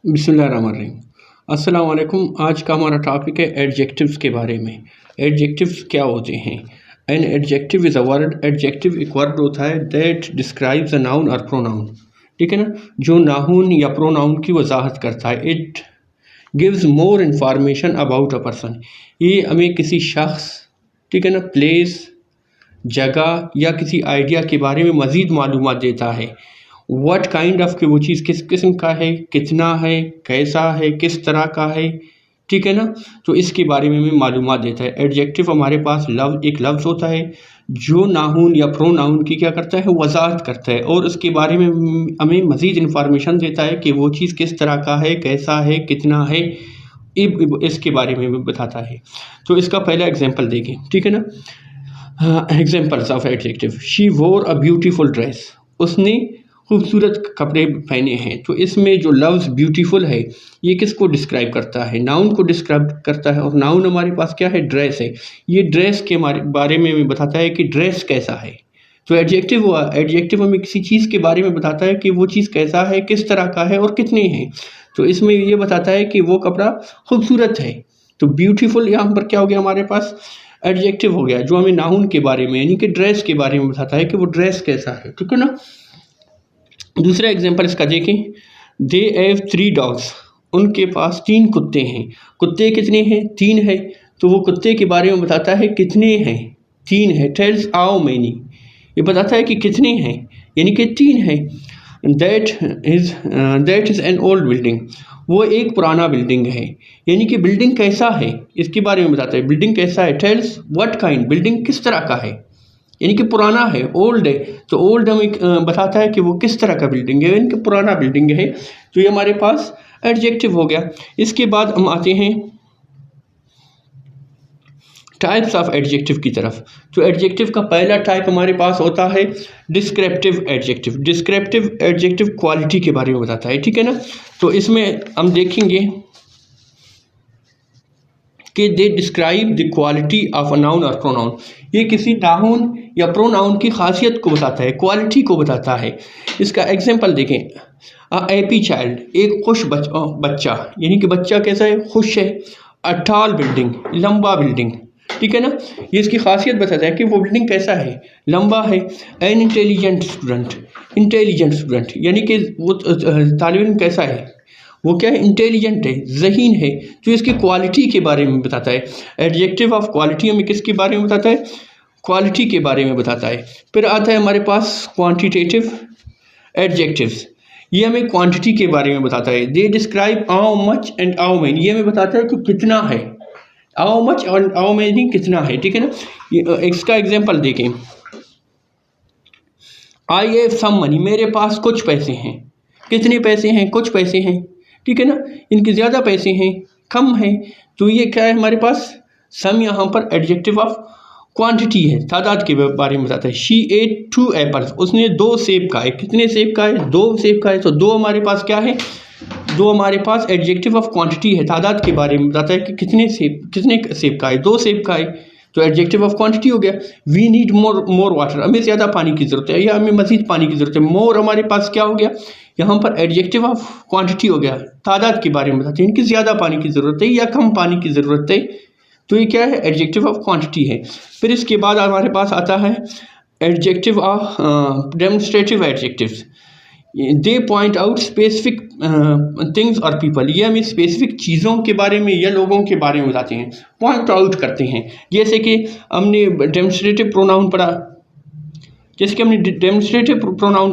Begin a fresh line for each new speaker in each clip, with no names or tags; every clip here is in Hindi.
बिस्मिल्लाहिर्रहमानिर्रहीम। अस्सलाम वालेकुम। आज का हमारा टॉपिक है एडजेक्टिव्स के बारे में। एडजेक्टिव्स क्या होते हैं? An adjective is a word. Adjective एक वर्ड होता है दैट डिस्क्राइब्स अ नाउन और प्रोनाउन। ठीक है ना, जो नाउन या प्रोनाउन की वजाहत करता है। It gives more information about a person. ये हमें किसी शख्स, ठीक है ना, प्लेस, जगह या किसी आइडिया के बारे में मज़ीद मालूमात देता है। व्हाट काइंड ऑफ, कि वो चीज़ किस किस्म का है, कितना है, कैसा है, किस तरह का है, ठीक है ना, तो इसके बारे में हमें मालूमात देता है। एडजेक्टिव हमारे पास एक लफ्ज़ होता है जो नाउन या प्रोनाउन की क्या करता है, वजाहत करता है और उसके बारे में हमें मज़ीद इंफॉर्मेशन देता है कि वो चीज़ किस तरह का है, कैसा है, कितना है, इसके बारे में भी बताता है। तो इसका पहला एग्जाम्पल देखें, ठीक है ना। Examples of adjective. शी वोर अ ब्यूटीफुल ड्रेस। उसने खूबसूरत कपड़े पहने हैं। तो इसमें जो लफ्ज़ ब्यूटीफुल है ये किसको डिस्क्राइब करता है? नाउन को डिस्क्राइब करता है। और नाउन हमारे पास क्या है? ड्रेस है। ये ड्रेस के बारे में हमें बताता है कि ड्रेस कैसा है। तो एडजेक्टिव हुआ, एडजेक्टिव हमें किसी चीज़ के बारे में बताता है कि वो चीज़ कैसा है, किस तरह का है और कितनी है। तो इसमें ये बताता है कि वो कपड़ा खूबसूरत है। तो ब्यूटीफुल यहाँ पर क्या हो गया, हमारे पास एडजेक्टिव हो गया जो हमें नाउन के बारे में यानी कि ड्रेस के बारे में बताता है कि वो ड्रेस कैसा है। ठीक है ना। दूसरा एग्जांपल इसका देखें। They have 3 dogs. उनके पास 3 कुत्ते हैं। कुत्ते कितने हैं? 3 है। तो वो कुत्ते के बारे में बताता है कितने हैं? 3 है। टेल्स हाउ मेनी, ये बताता है कि कितने हैं, यानी कि 3 है। That is an old building. वो एक पुराना बिल्डिंग है, यानी कि बिल्डिंग कैसा है इसके बारे में बताता है। बिल्डिंग कैसा है? टेल्स व्हाट काइंड, बिल्डिंग किस तरह का है, यानी कि पुराना है, ओल्ड है। तो ओल्ड हमें बताता है कि वो किस तरह का बिल्डिंग है, यानी कि पुराना बिल्डिंग है। तो ये हमारे पास एडजेक्टिव हो गया। इसके बाद हम आते हैं टाइप्स ऑफ एडजेक्टिव की तरफ। तो एडजेक्टिव का पहला टाइप हमारे पास होता है descriptive adjective. Descriptive adjective quality के बारे में बताता है। ठीक है ना। तो इसमें हम देखेंगे कि they describe the quality of a noun और प्रोनाउन। ये किसी नाउन या प्रोनाउन की खासियत को बताता है, क्वालिटी को बताता है। इसका एग्जांपल देखें। अ हैप्पी चाइल्ड, एक खुश बच्चा, यानी कि बच्चा कैसा है? खुश है। अ टॉल बिल्डिंग, लंबा बिल्डिंग। ठीक है ना। ये इसकी खासियत बताता है कि वो बिल्डिंग कैसा है, लंबा है। An intelligent student, intelligent student यानी कि वो तालिब इल्म कैसा है, वो क्या है? इंटेलिजेंट है, ज़हीन है। तो इसकी क्वालिटी के बारे में बताता है। एडजेक्टिव ऑफ क्वालिटी हमें किसके बारे में बताता है? क्वालिटी के बारे में बताता है। फिर आता है हमारे पास क्वांटिटेटिव एडजेक्टिव्स। ये हमें क्वांटिटी के बारे में बताता है। They describe how much and how many. ये हमें बताता है कि कितना है, हाउ मच और हाउ मैनी कितना है। ठीक है ना। इसका एग्जाम्पल देखें। आई हैव सम मनी, मेरे पास कुछ पैसे हैं। कितने पैसे हैं? कुछ पैसे हैं। ठीक है ना। इनके ज़्यादा पैसे हैं, कम है। तो ये क्या है हमारे पास? सम यहाँ पर एडजेक्टिव ऑफ क्वांटिटी है, तादाद के बारे में बताता है। शी एट 2 एप्पल्स, उसने 2 सेब खाए। कितने सेब खाए? 2 सेब खाए। तो 2 हमारे पास क्या है? 2 हमारे पास एडजेक्टिव ऑफ क्वांटिटी है, तादाद के बारे में बताता है कि कितने सेब खाए। 2 सेब खाए। तो एडजेक्टिव ऑफ क्वांटिटी हो गया। वी नीड मोर वाटर, हमें ज़्यादा पानी की ज़रूरत है या हमें मज़ीद पानी की ज़रूरत है। मोर हमारे पास क्या हो गया? यहाँ पर एडजेक्टिव ऑफ क्वांटिटी हो गया, तादाद के बारे में बताते हैं, इनकी ज़्यादा पानी की ज़रूरत है या कम पानी की ज़रूरत है। तो ये क्या है? एडजेक्टिव ऑफ क्वांटिटी है। फिर इसके बाद हमारे पास आता है adjective of demonstrative adjectives. They point out specific things और पीपल। ये हमें स्पेसिफिक चीज़ों के बारे में या लोगों के बारे में बताते हैं, पॉइंट आउट करते हैं। जैसे कि हमने डेमोन्स्ट्रेटिव प्रोनाउन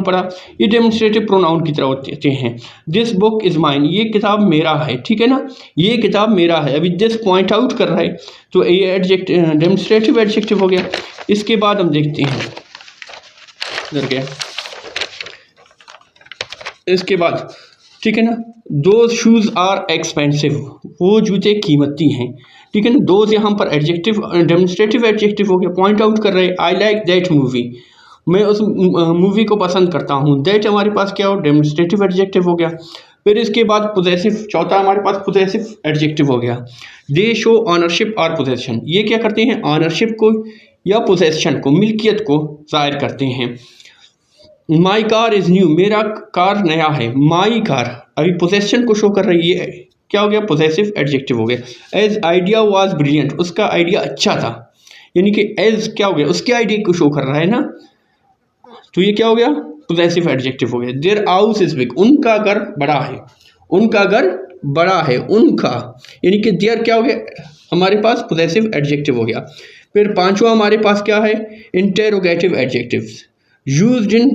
पढ़ा, ये डेमोन्स्ट्रेटिव प्रोनाउन की तरह होते हैं। दिस बुक इज़ माइन, ये किताब मेरा है। ठीक है ना, ये किताब मेरा है। अभी दिस पॉइंट आउट कर रहा है, तो ये डेमोन्स्ट्रेटिव एडजेक्टिव हो गया। इसके बाद हम देखते हैं इधर क्या, इसके बाद ठीक है ना, दोज शूज़ आर एक्सपेंसिव, वो जूते कीमती हैं। ठीक है ना। दोज यहाँ पर एडजेक्टिव डेमोन्स्ट्रेटिव एडजेक्टिव हो गया, पॉइंट आउट कर रहे हैं। आई लाइक दैट मूवी, मैं उस मूवी को पसंद करता हूँ। दैट हमारे पास क्या हो? डेमोन्स्ट्रेटिव एडजेक्टिव हो गया। फिर इसके बाद पोजेसिव, चौथा हमारे पास पोजेसिव एडजेक्टिव हो गया। दे शो ऑनरशिप और पोजेशन, ये क्या करते हैं? ऑनरशिप को या पोजेशन को, मिल्कियत को ज़ाहिर करते हैं। माई कार इज़ न्यू, मेरा कार नया है। माई कार अभी पोजेशन को शो कर रही है, क्या हो गया, पोजेसिव एडजेक्टिव हो गया। एज आइडिया वाज ब्रिलियंट, उसका आइडिया अच्छा था, यानी कि एज क्या हो गया, उसके आइडिया को शो कर रहा है ना, तो ये क्या हो गया, पोजेसिव एडजेक्टिव हो गया। देयर हाउस इज बिग, उनका घर बड़ा है, उनका घर बड़ा है, उनका, यानी कि देयर क्या हो गया हमारे पास पोजेसिव एडजेक्टिव हो गया। फिर पांचवा हमारे पास क्या है, interrogative adjectives used in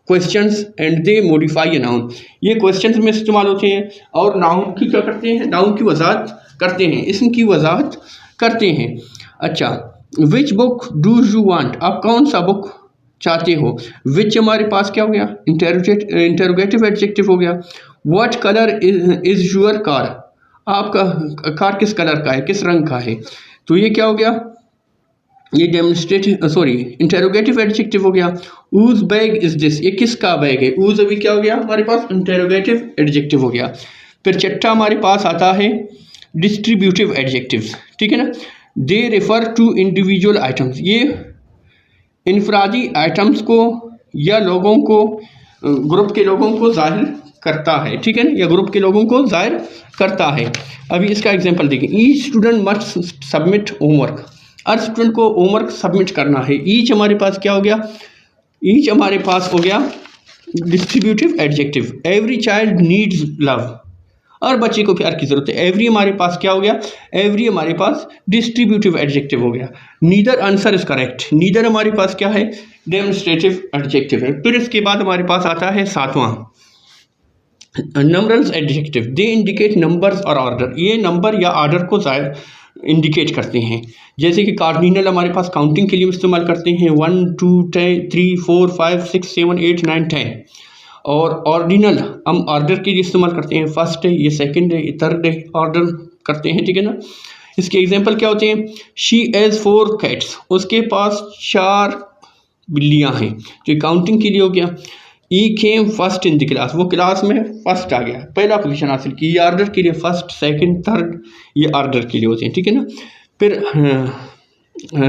questions and they modify a noun, ये क्वेश्चंस में इस्तेमाल होते हैं और नाउन की क्या करते हैं, नाउन की वजाहत करते हैं, इसम की वजाहत करते हैं। अच्छा, which book do you want, आप कौन सा बुक चाहते हो। विच हमारे पास क्या हो गया, इंटेरोगेटिव एडजेक्टिव हो गया। What colour is your car, आपका कार किस कलर का है, किस रंग का है, तो ये क्या हो गया, ये डेमोन्स्ट्रेटिव इंटेरोगेटिव एडजेक्टिव हो गया। ऊज बैग इज दिस, ये किसका बैग है, ऊज अभी क्या हो गया हमारे पास इंटेरोगेटिव एडजेक्टिव हो गया। फिर छठा हमारे पास आता है डिस्ट्रीब्यूटिव एडजेक्टिव्स, ठीक है ना। They refer to individual items, ये इनफरादी आइटम्स को या लोगों को, ग्रुप के लोगों को जाहिर करता है, ठीक है ना, या ग्रुप के लोगों को जाहिर करता है। अभी इसका एग्जांपल देखिए, each student must submit homework, हर स्टूडेंट को होमवर्क सबमिट करना है। ईच हमारे पास क्या हो गया, ईच हमारे पास हो गया distributive adjective. Every child needs love, और बच्चे को प्यार की जरूरत है। एवरी हमारे पास क्या हो गया, एवरी हमारे पास डिस्ट्रीब्यूटिव एडजेक्टिव हो गया। Neither answer is correct, neither हमारे पास क्या है, डेमोन्स्ट्रेटिव एडजेक्टिव है। फिर इसके बाद हमारे पास आता है सातवां नंबरल्स एडजेक्टिव। दे इंडिकेट नंबर्स और ऑर्डर, ये नंबर या ऑर्डर को इंडिकेट करते हैं। जैसे कि कार्डिनल हमारे पास काउंटिंग के लिए इस्तेमाल करते हैं, 1 2 3 4 5 6 7 8 9 10, और ऑर्डिनल हम ऑर्डर के लिए इस्तेमाल करते हैं, फर्स्ट है, ये सेकंड है, ये थर्ड है, ऑर्डर करते हैं, ठीक है ना। इसके एग्जांपल क्या होते हैं, शी हैज़ 4 कैट्स, उसके पास 4 बिल्लियां हैं, जो काउंटिंग के लिए हो गया। He came first in the class, वो क्लास में फर्स्ट आ गया, पहला पोजीशन हासिल की। ये ऑर्डर के लिए फर्स्ट सेकंड थर्ड, ये ऑर्डर के लिए होते हैं, ठीक है ना। फिर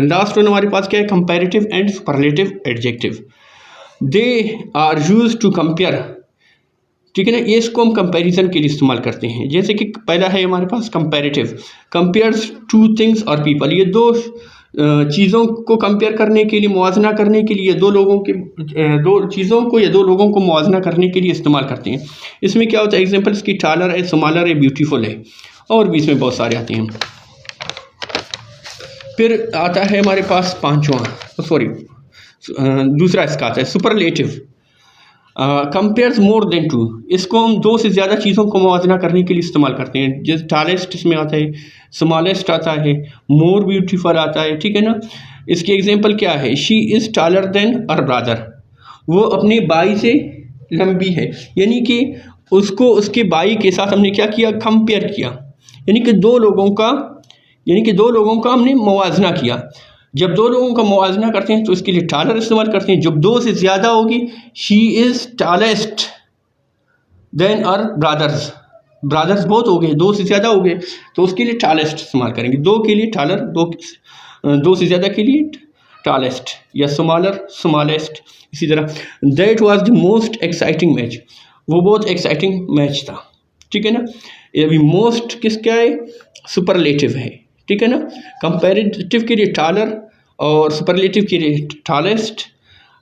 लास्ट वन हमारे पास क्या है, comparative and superlative adjective. They are used to compare, ठीक है ना, ये इसको हम कंपैरिजन के लिए इस्तेमाल करते हैं। जैसे कि पहला है हमारे पास कंपैरेटिव, कंपेयर्स टू थिंग्स और पीपल, ये दो चीज़ों को कंपेयर करने के लिए, मुआवजना करने के लिए, दो चीज़ों को या दो लोगों को मुआवजना करने के लिए इस्तेमाल करते हैं। इसमें क्या होता है, एग्जांपल इसकी टालर है, स्मॉलर है, ब्यूटीफुल है, और भी इसमें बहुत सारे आते हैं। फिर आता है हमारे पास दूसरा इसका आता है superlative. Compares more than two, इसको हम 2 से ज़्यादा चीज़ों को मुआवजना करने के लिए इस्तेमाल करते हैं। जैसे टालेस्ट इसमें आता है, स्मॉलेस्ट आता है, मोर ब्यूटीफुल आता है, ठीक है ना। इसके एग्जांपल क्या है, she is taller than her brother, वो अपने भाई से लंबी है, यानी कि उसको उसके भाई के साथ हमने क्या किया, कंपेयर किया, यानी कि दो लोगों का हमने मुआवजना किया। जब 2 लोगों का मुआवजना करते हैं तो इसके लिए टालर इस्तेमाल करते हैं। जब 2 से ज़्यादा होगी, she is tallest than our brothers, brothers बहुत हो गए, 2 से ज़्यादा हो गए, तो उसके लिए टालेस्ट इस्तेमाल करेंगे। 2 के लिए टालर, 2 से ज़्यादा के लिए टालेस्ट, या स्मॉलर स्मॉलेस्ट। इसी तरह that was the most exciting match, वो बहुत एक्साइटिंग मैच था, ठीक है ना। ये अभी मोस्ट किसका है, सुपरलेटिव है, ठीक है ना। कंपैरेटिव के लिए टालर और सुपरलेटिव के लिए टालेस्ट,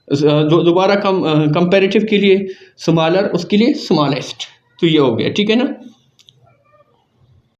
दोबारा कंपैरेटिव के लिए स्मॉलर, उसके लिए स्मॉलेस्ट, तो ये हो गया, ठीक है ना।